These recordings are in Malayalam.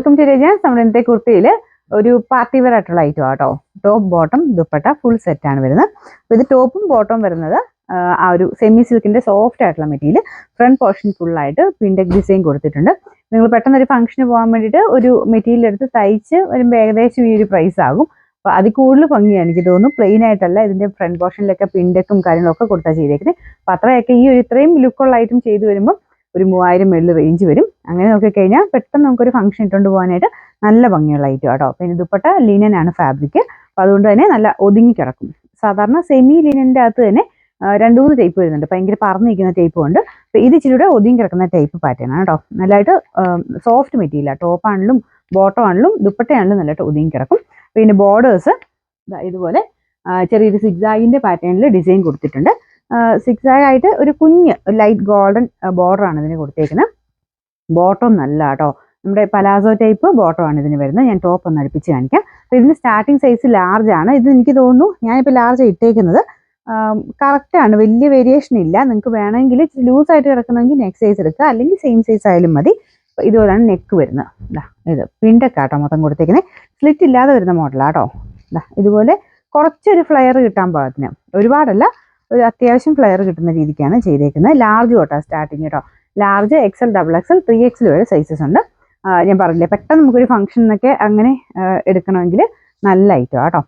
Welcome to രജാൻസ്. നമ്മുടെ ഇന്നത്തെ കുർത്തിയിൽ ഒരു പാർട്ടി വെയർ ആയിട്ടുള്ള ഐറ്റം ആട്ടോ. Top bottom dupatta full set ആണ് വരുന്നത്. അപ്പോൾ ഇത് ടോപ്പും ബോട്ടവും വരുന്നത് ആ ഒരു സെമി സിൽക്കിന്റെ സോഫ്റ്റ് ആയിട്ടുള്ള മെറ്റീരിയൽ. ഫ്രണ്ട് പോർഷൻ ഫുള്ളായിട്ട് പിൻടെക് ഡിസൈൻ കൊടുത്തിട്ടുണ്ട്. നിങ്ങൾ പെട്ടെന്ന് ഒരു ഫംഗ്ഷന് പോകാൻ വേണ്ടിയിട്ട് ഒരു മെറ്റീരിയൽ എടുത്ത് തയ്ച്ച് വരുമ്പോൾ ഏകദേശം ഈ ഒരു പ്രൈസ് ആകും. അപ്പോൾ അതിൽ കൂടുതൽ ഭംഗിയാണ് എനിക്ക് തോന്നുന്നു. പ്ലെയിൻ ആയിട്ടല്ല, ഇതിന്റെ ഫ്രണ്ട് പോർഷനിലൊക്കെ പിൻടെക്കും കാര്യങ്ങളൊക്കെ കൊടുത്താൽ ചെയ്തേക്കുന്നത്. അപ്പോൾ അത്രയൊക്കെ ഈ ഒരു ഇത്രയും ലുക്കുള്ള ഐറ്റം ചെയ്തു വരുമ്പോൾ ഒരു 3000 മേളിൽ റേഞ്ച് വരും. അങ്ങനെ നോക്കിക്കഴിഞ്ഞാൽ പെട്ടെന്ന് നമുക്കൊരു ഫംഗ്ഷൻ ഇട്ടുകൊണ്ട് പോകാനായിട്ട് നല്ല ഭംഗിയുള്ള ഐറ്റം ആട്ടോ. പിന്നെ ദുപ്പട്ട ലിനൻ ആണ് ഫാബ്രിക്. അപ്പോൾ അതുകൊണ്ട് തന്നെ നല്ല ഒതുങ്ങി കിടക്കും. സാധാരണ സെമി ലിനൻ്റെ അകത്ത് തന്നെ 2-3 ടൈപ്പ് വരുന്നുണ്ട്. ഭയങ്കര പറന്നിരിക്കുന്ന ടൈപ്പും ഉണ്ട്. അപ്പോൾ ഇത് ഇച്ചിരി കൂടെ ഒതുങ്ങി കിടക്കുന്ന ടൈപ്പ് പാറ്റേൺ ആണ് കേട്ടോ. നല്ലതായിട്ട് സോഫ്റ്റ് മെറ്റീരിയലാണ്. ടോപ്പ് ആണെങ്കിലും ബോട്ടം ആണെങ്കിലും ദുപ്പട്ടയാണെങ്കിലും നല്ലതായിട്ട് ഒതുങ്ങി കിടക്കും. പിന്നെ ബോർഡേഴ്സ് ഇതുപോലെ ചെറിയൊരു സിഗ്സാഗിന്റെ പാറ്റേണിൽ ഡിസൈൻ കൊടുത്തിട്ടുണ്ട്. സിക്സാഗ് ആയിട്ട് ഒരു കുഞ്ഞ് ലൈറ്റ് ഗോൾഡൻ ബോർഡറാണ് ഇതിന് കൊടുത്തേക്കുന്നത്. ബോട്ടം നല്ല കേട്ടോ, നമ്മുടെ പലാസോ ടൈപ്പ് ബോട്ടം ആണ് ഇതിന് വരുന്നത്. ഞാൻ ടോപ്പ് ഒന്ന് അടുപ്പിച്ച് കാണിക്കാം. അപ്പോൾ ഇതിന് സ്റ്റാർട്ടിങ് സൈസ് ലാർജ് ആണ്. ഇത് എനിക്ക് തോന്നുന്നു ഞാനിപ്പോൾ ലാർജ് ഇട്ടേക്കുന്നത്. കറക്റ്റാണ്, വലിയ വേരിയേഷൻ ഇല്ല. നിങ്ങൾക്ക് വേണമെങ്കിൽ ലൂസായിട്ട് കിടക്കണമെങ്കിൽ നെക്ക് സൈസ് എടുക്കുക, അല്ലെങ്കിൽ സെയിം സൈസ് ആയാലും മതി. ഇതുപോലെയാണ് നെക്ക് വരുന്നത്. ഇത് പിൻടെക്കാട്ടോ മൊത്തം കൊടുത്തേക്കുന്നത്. സ്ലിറ്റ് ഇല്ലാതെ വരുന്ന മോഡലാട്ടോ. ഇതുപോലെ കുറച്ചൊരു ഫ്ലെയർ കിട്ടാൻ പാകത്തിന്, ഒരുപാടല്ല, ഒരു അത്യാവശ്യം ഫ്ലെയർ കിട്ടുന്ന രീതിക്കാണ് ചെയ്തേക്കുന്നത്. ലാർജ് തൊട്ടാ സ്റ്റാർട്ടിങ് കേട്ടോ. ലാർജ് XL, XXL, 3XL വരെ സൈസസ് ഉണ്ട്. ഞാൻ പറഞ്ഞില്ലേ, പെട്ടെന്ന് നമുക്കൊരു ഫംഗ്ഷനൊക്കെ അങ്ങനെ എടുക്കണമെങ്കിൽ നല്ല ഐറ്റം ആട്ടോ.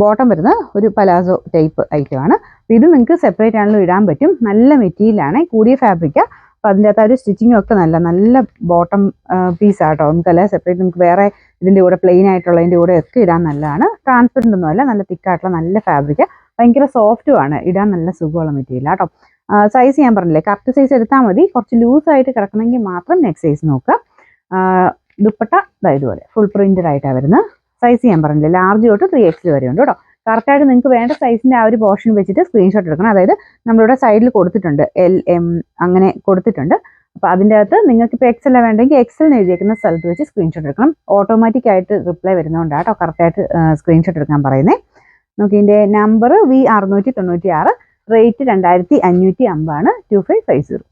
ബോട്ടം വരുന്നത് ഒരു പലാസോ ടൈപ്പ് ഐറ്റം ആണ്. ഇത് നിങ്ങൾക്ക് സെപ്പറേറ്റ് ആണെങ്കിലും ഇടാൻ പറ്റും. നല്ല മെറ്റീരിയലാണ്, കൂടിയ ഫാബ്രിക്കാണ്. അപ്പോൾ അതിൻ്റെ അകത്ത് ഒരു സ്റ്റിച്ചിങ്ങും ഒക്കെ നല്ല ബോട്ടം പീസ് ആട്ടോ. നമുക്കല്ല സെപ്പറേറ്റ്, നമുക്ക് വേറെ ഇതിൻ്റെ കൂടെ പ്ലെയിൻ ആയിട്ടുള്ളതിൻ്റെ കൂടെ ഒക്കെ ഇടാൻ നല്ലതാണ്. ട്രാൻസ്പെറൻ്റ് ഒന്നും അല്ല, നല്ല തിക്കായിട്ടുള്ള നല്ല ഫാബ്രിക്കാണ്. ഭയങ്കര സോഫ്റ്റുമാണ്, ഇടാൻ നല്ല സുഖമുള്ള മെറ്റീരിയൽ ആട്ടോ. സൈസ് ഞാൻ പറഞ്ഞില്ലേ, കറക്റ്റ് സൈസ് എടുത്താൽ മതി. കുറച്ച് ലൂസായിട്ട് കിടക്കണമെങ്കിൽ മാത്രം നെക്സ്റ്റ് സൈസ് നോക്കുക. ദുപ്പട്ട ഇതുപോലെ ഫുൾ പ്രിന്റഡ് ആയിട്ടാണ് വരുന്നത്. സൈസ് ഞാൻ പറഞ്ഞില്ലേ, ലാർജ് തൊട്ട് 3XL വരെ ഉണ്ട് കേട്ടോ. കറക്റ്റായിട്ട് നിങ്ങൾക്ക് വേണ്ട സൈസിൻ്റെ ആ ഒരു പോർഷൻ വെച്ചിട്ട് സ്ക്രീൻഷോട്ട് എടുക്കണം. അതായത് നമ്മളിവിടെ സൈഡിൽ കൊടുത്തിട്ടുണ്ട് L, M അങ്ങനെ കൊടുത്തിട്ടുണ്ട്. അപ്പോൾ അതിൻ്റെ അകത്ത് നിങ്ങൾക്ക് ഇപ്പോൾ XL വേണ്ടെങ്കിൽ XL എഴുതിയേക്കുന്ന സ്ഥലത്ത് വെച്ച് സ്ക്രീൻഷോട്ട് എടുക്കണം. ഓട്ടോമാറ്റിക് ആയിട്ട് റിപ്ലൈ വരുന്നതുകൊണ്ടാണ് കേട്ടോ കറക്റ്റായിട്ട് സ്ക്രീൻഷോട്ട് എടുക്കാൻ പറയുന്നത്. നമുക്ക് ഇതിൻ്റെ നമ്പർ V696, റേറ്റ് 2550 ആണ്, 2550.